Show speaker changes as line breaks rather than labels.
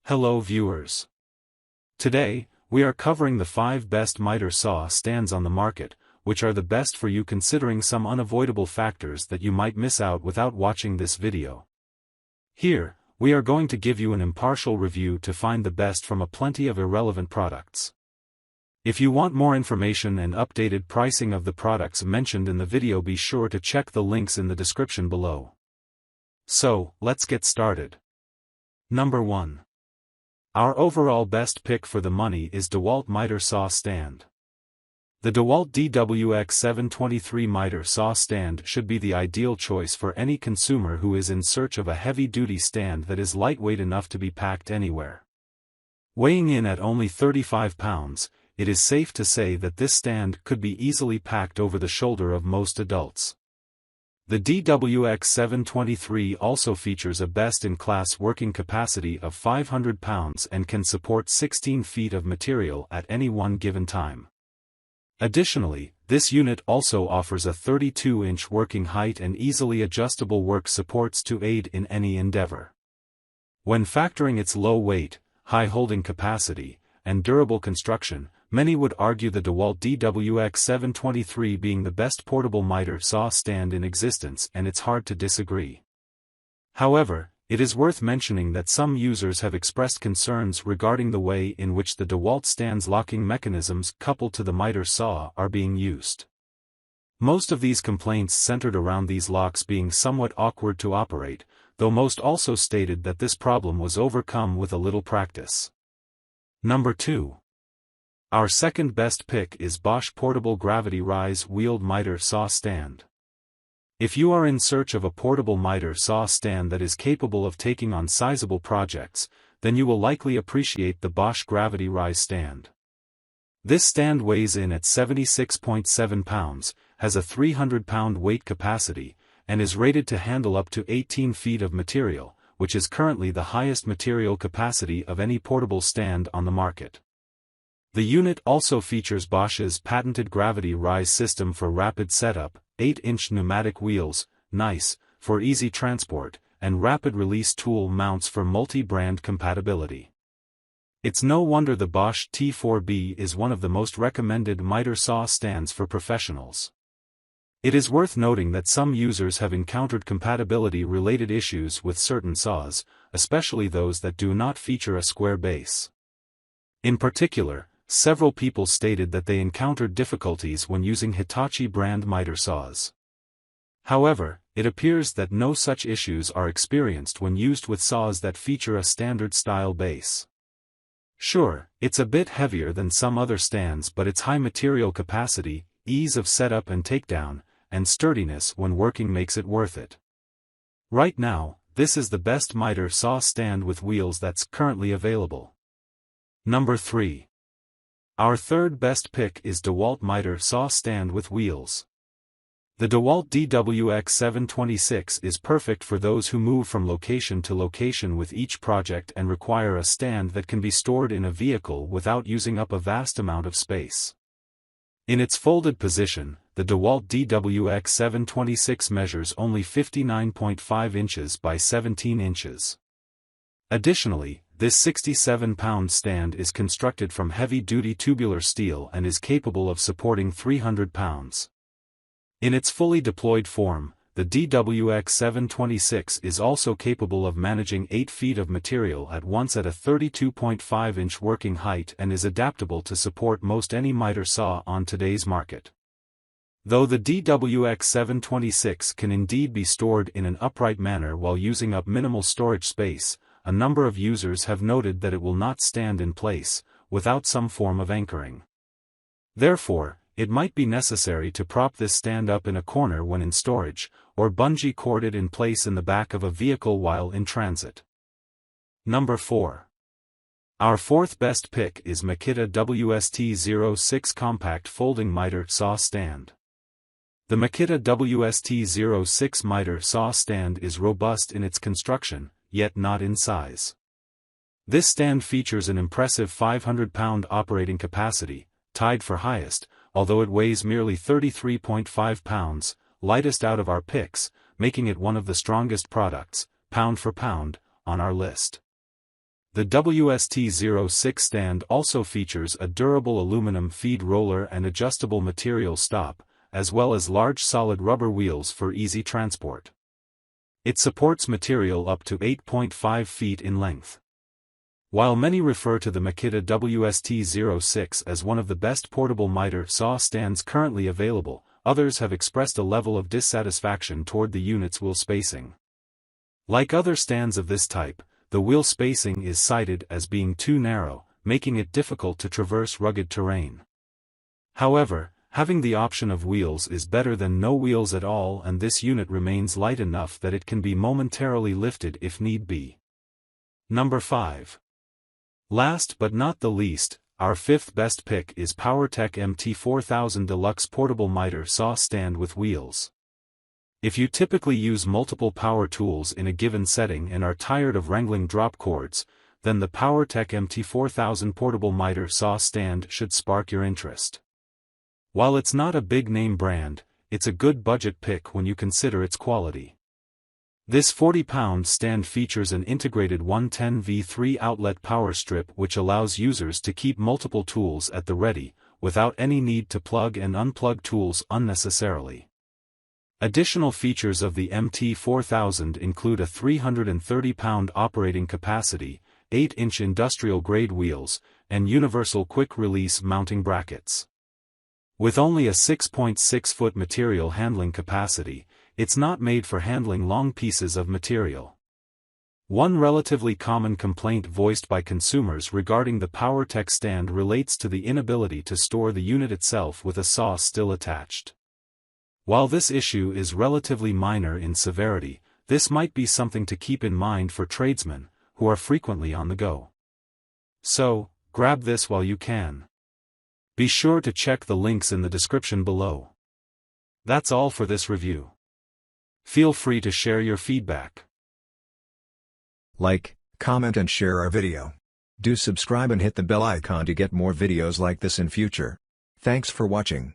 Hello viewers. Today, we are covering the 5 best miter saw stands on the market, which are the best for you considering some unavoidable factors that you might miss out without watching this video. Here, we are going to give you an impartial review to find the best from a plenty of irrelevant products. If you want more information and updated pricing of the products mentioned in the video, be sure to check the links in the description below. So, let's get started. Number 1. Our overall best pick for the money is DEWALT Miter Saw Stand. The DeWalt DWX723 Miter Saw Stand should be the ideal choice for any consumer who is in search of a heavy-duty stand that is lightweight enough to be packed anywhere. Weighing in at only 35 pounds, it is safe to say that this stand could be easily packed over the shoulder of most adults. The DWX723 also features a best-in-class working capacity of 500 pounds and can support 16 feet of material at any one given time. Additionally, this unit also offers a 32-inch working height and easily adjustable work supports to aid in any endeavor. When factoring its low weight, high holding capacity, and durable construction, many would argue the DeWalt DWX723 being the best portable miter saw stand in existence, and it's hard to disagree. However, it is worth mentioning that some users have expressed concerns regarding the way in which the DeWalt stand's locking mechanisms coupled to the miter saw are being used. Most of these complaints centered around these locks being somewhat awkward to operate, though most also stated that this problem was overcome with a little practice. Number 2. Our second best pick is BOSCH Portable Gravity Rise Wheeled Miter Saw Stand. If you are in search of a portable miter saw stand that is capable of taking on sizable projects, then you will likely appreciate the BOSCH Gravity Rise stand. This stand weighs in at 76.7 pounds, has a 300-pound weight capacity, and is rated to handle up to 18 feet of material, which is currently the highest material capacity of any portable stand on the market. The unit also features BOSCH's patented gravity rise system for rapid setup, 8-inch pneumatic wheels, nice, for easy transport, and rapid release tool mounts for multi-brand compatibility. It's no wonder the BOSCH T4B is one of the most recommended miter saw stands for professionals. It is worth noting that some users have encountered compatibility-related issues with certain saws, especially those that do not feature a square base. In particular, several people stated that they encountered difficulties when using Hitachi brand miter saws. However, it appears that no such issues are experienced when used with saws that feature a standard style base. Sure, it's a bit heavier than some other stands, but its high material capacity, ease of setup and takedown, and sturdiness when working makes it worth it. Right now, this is the best miter saw stand with wheels that's currently available. Number 3. Our third best pick is DeWalt Miter Saw Stand with wheels. The DeWalt DWX723 is perfect for those who move from location to location with each project and require a stand that can be stored in a vehicle without using up a vast amount of space. In its folded position, the DeWalt DWX723 measures only 59.5 inches by 17 inches. Additionally, this 67-pound stand is constructed from heavy-duty tubular steel and is capable of supporting 300 pounds. In its fully deployed form, the DWX723 is also capable of managing 8 feet of material at once at a 32.5-inch working height and is adaptable to support most any miter saw on today's market. Though the DWX723 can indeed be stored in an upright manner while using up minimal storage space, a number of users have noted that it will not stand in place, without some form of anchoring. Therefore, it might be necessary to prop this stand up in a corner when in storage, or bungee cord it in place in the back of a vehicle while in transit. Number 4. Our fourth best pick is Makita WST06 Compact Folding Miter Saw Stand. The Makita WST06 Miter Saw Stand is robust in its construction, yet not in size. This stand features an impressive 500-pound operating capacity, tied for highest, although it weighs merely 33.5 pounds, lightest out of our picks, making it one of the strongest products, pound for pound, on our list. The WST06 stand also features a durable aluminum feed roller and adjustable material stop, as well as large solid rubber wheels for easy transport. It supports material up to 8.5 feet in length. While many refer to the Makita WST06 as one of the best portable miter saw stands currently available, others have expressed a level of dissatisfaction toward the unit's wheel spacing. Like other stands of this type, the wheel spacing is cited as being too narrow, making it difficult to traverse rugged terrain. However, having the option of wheels is better than no wheels at all, and this unit remains light enough that it can be momentarily lifted if need be. Number 5. Last but not the least, our fifth best pick is POWERTEC MT4000 Deluxe Portable Miter Saw Stand with Wheels. If you typically use multiple power tools in a given setting and are tired of wrangling drop cords, then the POWERTEC MT4000 Portable Miter Saw Stand should spark your interest. While it's not a big-name brand, it's a good budget pick when you consider its quality. This 40-pound stand features an integrated 110V3 outlet power strip which allows users to keep multiple tools at the ready, without any need to plug and unplug tools unnecessarily. Additional features of the MT4000 include a 330-pound operating capacity, 8-inch industrial-grade wheels, and universal quick-release mounting brackets. With only a 6.6-foot material handling capacity, it's not made for handling long pieces of material. One relatively common complaint voiced by consumers regarding the POWERTEC stand relates to the inability to store the unit itself with a saw still attached. While this issue is relatively minor in severity, this might be something to keep in mind for tradesmen, who are frequently on the go. So, grab this while you can. Be sure to check the links in the description below. That's all for this review. Feel free to share your feedback.
Like, comment and share our video. Do subscribe and hit the bell icon to get more videos like this in future. Thanks for watching.